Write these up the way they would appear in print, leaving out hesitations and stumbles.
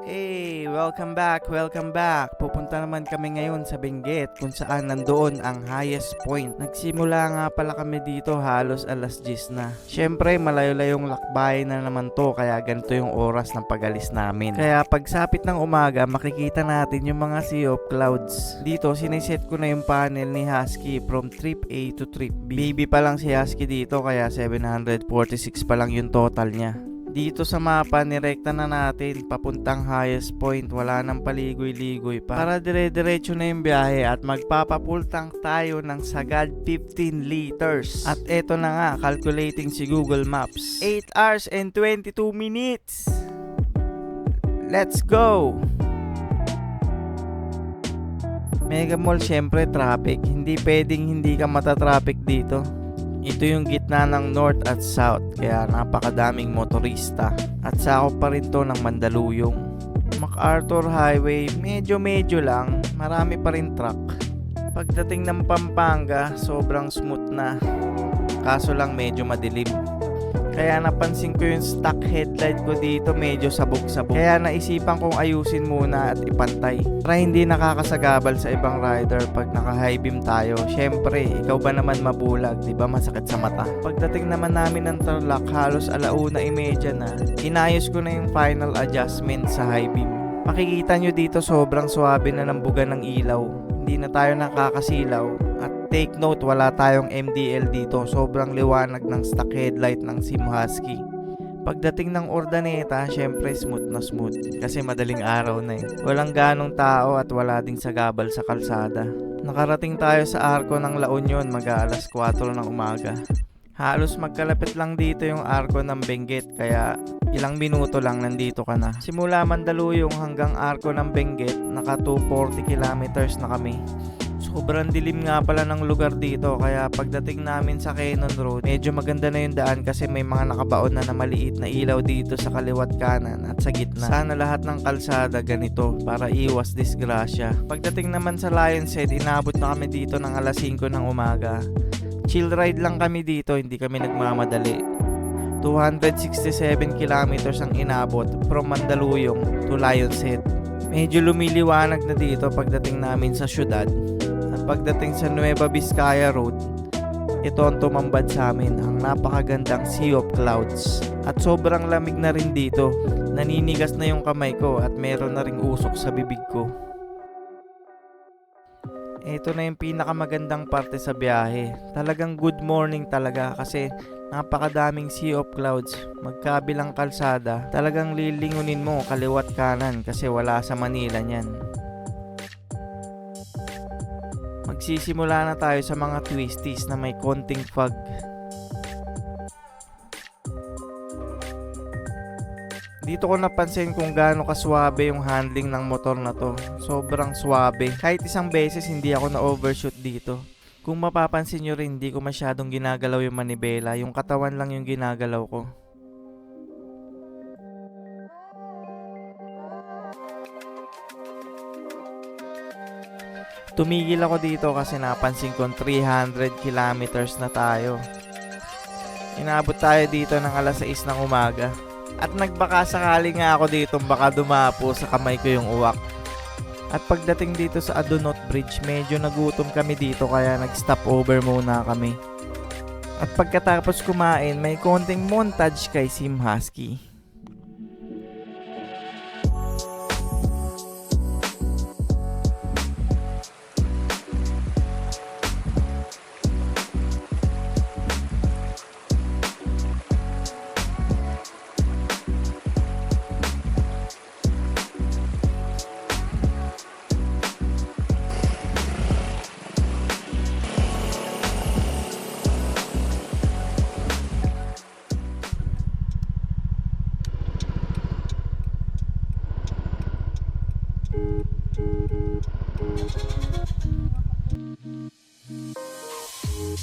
Hey, welcome back, welcome back. Pupunta naman kami ngayon sa Benguet kung saan nandoon ang highest point. Nagsimula nga pala kami dito halos alas 10 na. Syempre, malayo-layong lakbay na naman to kaya ganito yung oras ng pag-alis namin. Kaya pagsapit ng umaga, makikita natin yung mga sea of clouds. Dito, siniset ko na yung panel ni Husky from trip A to trip B. Baby pa lang si Husky dito kaya 746 pa lang yung total niya. Dito sa mapa, nirekta na natin papuntang highest point. Wala nang paligoy-ligoy pa. Para dire-diretso na yung biyahe at magpapapultang tayo ng sagad 15 liters. At eto na nga, calculating si Google Maps. 8 hours and 22 minutes. Let's go! Mega Mall, syempre traffic. Hindi pwedeng hindi ka matatraffic dito. Ito yung gitna ng North at South, kaya napakadaming motorista. At sakop pa rin to ng Mandaluyong. MacArthur Highway, medyo lang, marami pa rin truck. Pagdating ng Pampanga, sobrang smooth na. Kaso lang medyo madilim. Kaya napansin ko yung stock headlight ko dito medyo sabog-sabog. Kaya naisipan kong ayusin muna at ipantay. Para hindi nakakasagabal sa ibang rider pag naka-high beam tayo. Syempre, ikaw ba naman mabulag, di ba masakit sa mata? Pagdating naman namin ng Tarlac, halos 1:30 na. Inayos ko na yung final adjustment sa high beam. Makikita nyo dito sobrang swabe na ng buga ng ilaw. Hindi na tayo nakakasilaw. At take note, wala tayong MDL dito. Sobrang liwanag ng stock headlight ng Sim Husky. Pagdating ng Urdaneta, syempre smooth na smooth. Kasi madaling araw na eh. Walang ganong tao at wala ding sagabal sa kalsada. Nakarating tayo sa arko ng La Union mag-aalas 4 ng umaga. Halos magkalapit lang dito yung arko ng Benguet, kaya ilang minuto lang nandito ka na. Simula Mandaluyong hanggang arko ng Benguet, naka 240 kilometers na kami. Sobrang dilim nga pala ng lugar dito, kaya pagdating namin sa Cannon Road, medyo maganda na yung daan kasi may mga nakabaon na maliit na ilaw dito sa kaliwat kanan at sa gitna. Sana lahat ng kalsada ganito para iwas disgrasya. Pagdating naman sa Lions Head, inabot na kami dito ng alas 5 ng umaga. Chill ride lang kami dito, hindi kami nagmamadali. 267 kilometers ang inabot from Mandaluyong to Lions Head. Medyo lumiliwanag na dito pagdating namin sa syudad. At pagdating sa Nueva Vizcaya Road, ito ang tumambad sa amin, ang napakagandang Sea of Clouds. At sobrang lamig na rin dito. Naninigas na yung kamay ko at meron na ring usok sa bibig ko. Ito na yung pinakamagandang parte sa biyahe. Talagang good morning talaga kasi napakadaming sea of clouds. Magkabilang kalsada, talagang lilingunin mo kaliwat kanan kasi wala sa Manila niyan. Magsisimula na tayo sa mga twisties na may konting fog. Dito ko napansin kung gaano kaswabe yung handling ng motor na to. Sobrang swabe. Kahit isang beses hindi ako na-overshoot dito. Kung mapapansin nyo rin, hindi ko masyadong ginagalaw yung manibela. Yung katawan lang yung ginagalaw ko. Tumigil ako dito kasi napansin kong 300 kilometers na tayo. Inabot tayo dito ng alas 6 ng umaga. At nagbaka sakali nga ako dito baka dumapo sa kamay ko yung uwak. At pagdating dito sa Adonot Bridge, medyo nagutom kami dito kaya nag-stop over muna kami. At pagkatapos kumain, may konting montage kay Sim Husky.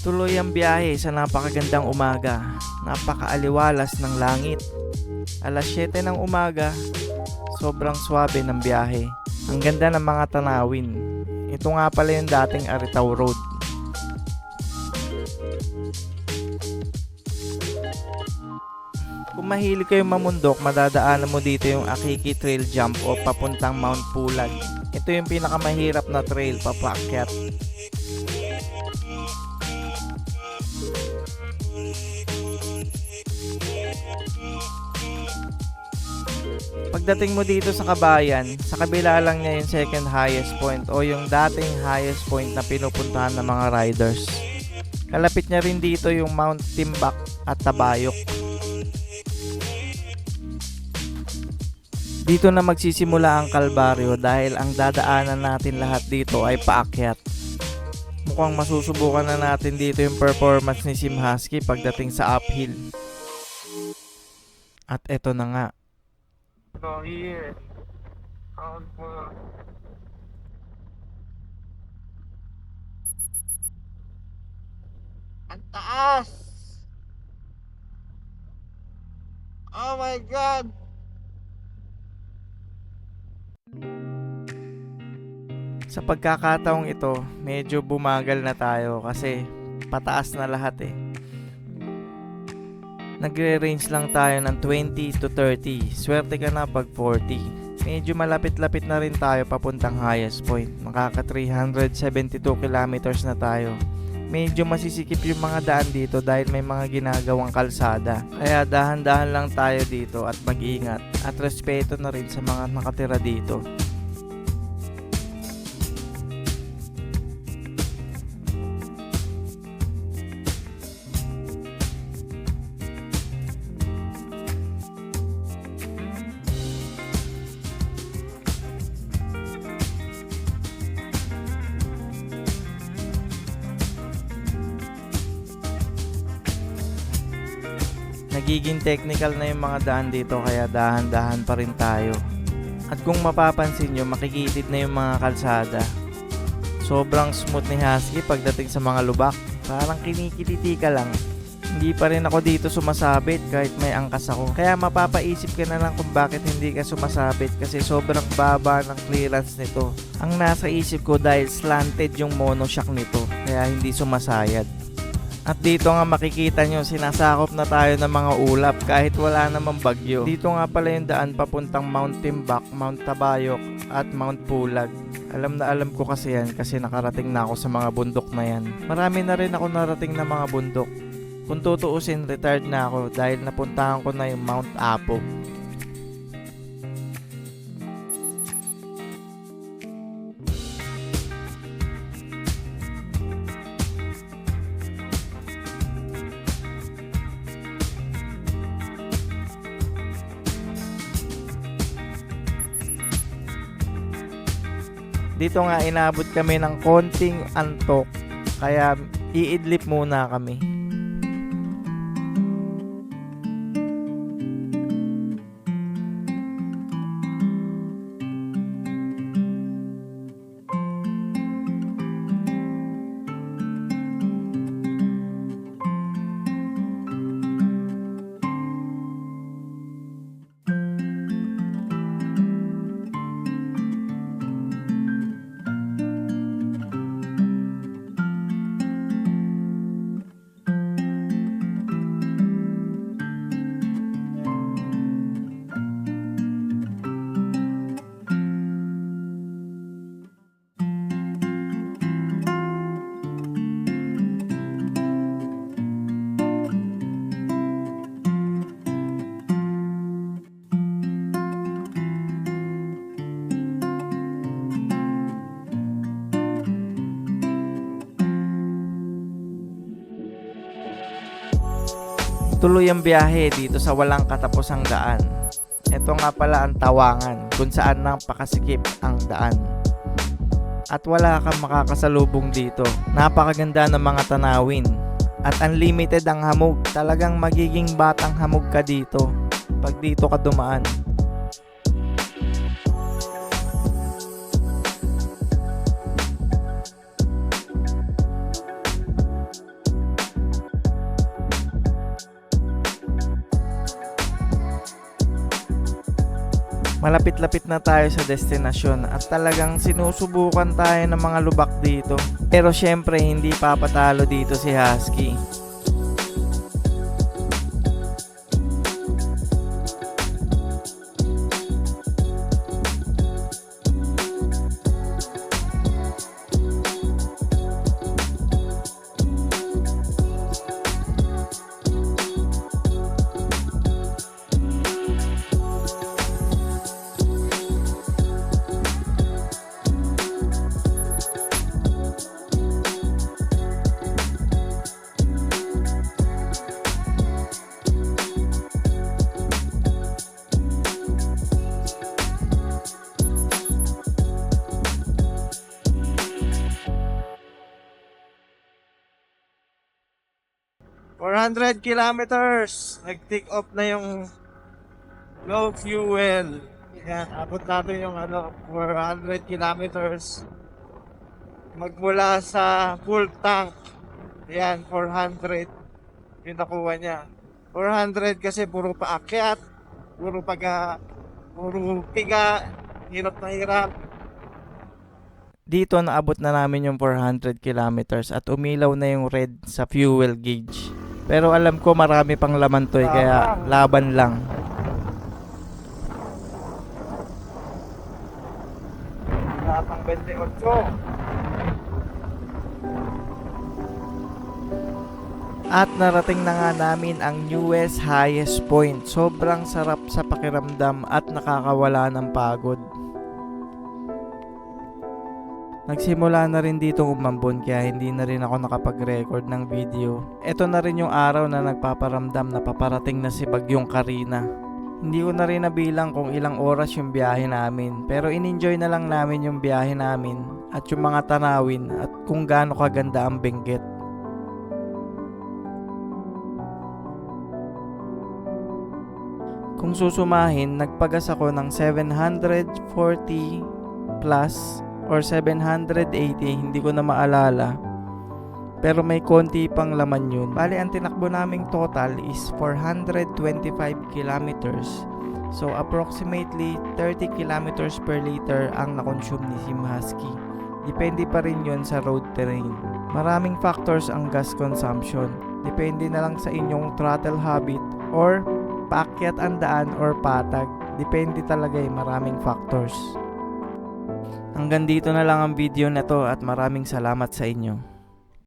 Tuloy ang biyahe sa napakagandang umaga. Napakaaliwalas ng langit. Alas 7 ng umaga, sobrang swabe ng biyahe. Ang ganda ng mga tanawin. Ito nga pala yung dating Aritao Road. Kung Kung mahilig kayong mamundok, madadaanan mo dito yung Akiki Trail Jump o papuntang Mount Pulag. Ito yung pinakamahirap na trail papaakyat. Pagdating mo dito sa Kabayan, sa kabila lang niya yung second highest point o yung dating highest point na pinupuntahan ng mga riders. Kalapit niya rin dito yung Mount Timbak at Tabayok. Dito na magsisimula ang kalbaryo dahil ang dadaanan natin lahat dito ay paakyat. Mukhang masusubukan na natin dito yung performance ni Sim Husky pagdating sa uphill. At eto na nga. So here, out mo. Ang taas! Oh my God! Sa pagkakataong ito, medyo bumagal na tayo kasi pataas na lahat eh. Nagre-range lang tayo ng 20 to 30. Swerte ka na pag 40. Medyo malapit-lapit na rin tayo papuntang highest point. Makaka 372 kilometers na tayo. Medyo masisikip yung mga daan dito dahil may mga ginagawang kalsada. Kaya dahan-dahan lang tayo dito at mag-ingat. At respeto na rin sa mga nakatira dito. Nagiging technical na yung mga daan dito kaya dahan-dahan pa rin tayo. At kung mapapansin nyo, makikitid na yung mga kalsada. Sobrang smooth ni Husky pagdating sa mga lubak. Parang kinikiliti ka lang. Hindi pa rin ako dito sumasabit kahit may angkas ako. Kaya mapapaisip ka na lang kung bakit hindi ka sumasabit kasi sobrang baba ng clearance nito. Ang nasa isip ko dahil slanted yung monoshock nito kaya hindi sumasayad. At dito nga makikita nyo, sinasakop na tayo ng mga ulap kahit wala namang bagyo. Dito nga pala yung daan papuntang Mount Timbak, Mount Tabayok at Mount Pulag. Alam na alam ko kasi yan kasi nakarating na ako sa mga bundok na yan. Marami na rin ako narating na mga bundok. Kung tutuusin, retired na ako dahil napuntahan ko na yung Mount Apo. Dito nga inabot kami ng konting antok kaya iidlip muna kami. Tuloy ang biyahe dito sa walang katapusang daan. Ito nga pala ang Tawangan kung saan napakasikip ang daan. At wala kang makakasalubong dito. Napakaganda ng mga tanawin. At unlimited ang hamog. Talagang magiging batang hamog ka dito pag dito ka dumaan. Malapit-lapit na tayo sa destinasyon at talagang sinusubukan tayo ng mga lubak dito. Pero syempre hindi papatalo dito si Husky. 400 kilometers. Nag-take off na yung low fuel. Yan, abot natin yung 400 kilometers. Magmula sa full tank. Yan, 400. Yung nakuha niya. 400 kasi puro paakyat. Puro piga. Hirap na hirap. Dito naabot na namin yung 400 kilometers at umilaw na yung red sa fuel gauge. Pero alam ko marami pang laman to kaya laban lang. Lapang 28. At narating na nga namin ang newest highest point. Sobrang sarap sa pakiramdam at nakakawala ng pagod. Nagsimula na rin dito umambon kaya hindi na rin ako nakapag-record ng video. Ito na rin yung araw na nagpaparamdam na paparating na si Bagyong Karina. Hindi ko na rin nabilang kung ilang oras yung biyahe namin, pero in-enjoy na lang namin yung biyahe namin at yung mga tanawin at kung gaano kaganda ang Benguet. Kung susumahin, nagpagas ako ng 740 plus or 780, hindi ko na maalala. Pero may konti pang laman yun. Bali, ang tinakbo naming total is 425 kilometers. So, approximately 30 kilometers per liter ang nakonsume ni Sim Husky. Depende pa rin yun sa road terrain. Maraming factors ang gas consumption. Depende na lang sa inyong throttle habit or paakyat ang daan or patag. Depende talaga maraming factors. Hanggang dito na lang ang video na to at maraming salamat sa inyo.